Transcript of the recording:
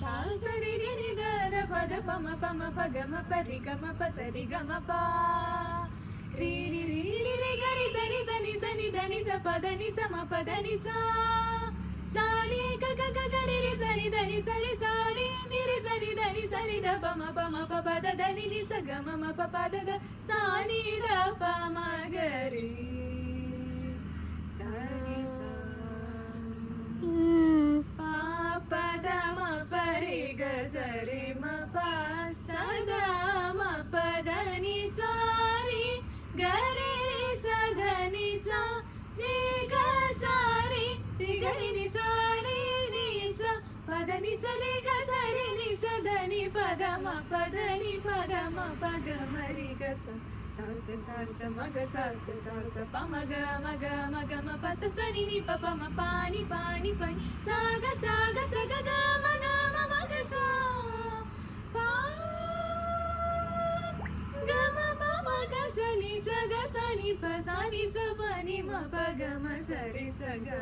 sa sa ri ri ni da da pa da pa ma pa ga ma pa ri ga ma pa sa ri ga ma pa ri ri ri ri ri ga ri sa ni da ni sa pa da ni sa ma pa da ni sa sa ri ga ga ga ga ri ri sa ni da ni sa ri ni ri sa ni da ni sa ri da pa ma pa da da ni ni sa ga ma pa da da sa ni da pa ma ga ri sa ni sa pa pa da ma pa ri ga sa ri ma pa sa da ma pa da ni sa ri ga ri sa da ni sa ni ga sa ri ga ri ni sa ri ni sa pa da ni sa ri ga sa ri ni sa da ni pa da ma pa da ni pa da ma pa ga ma ri ga sa sa ma ga sa pa ma ga ma pa sa sa ni pa ma pa ni pa sa ga sa ga ma ga sa pa ga ma ga sa ni pa sa ni sa pa ni ma pa ga ma sa ri sa ga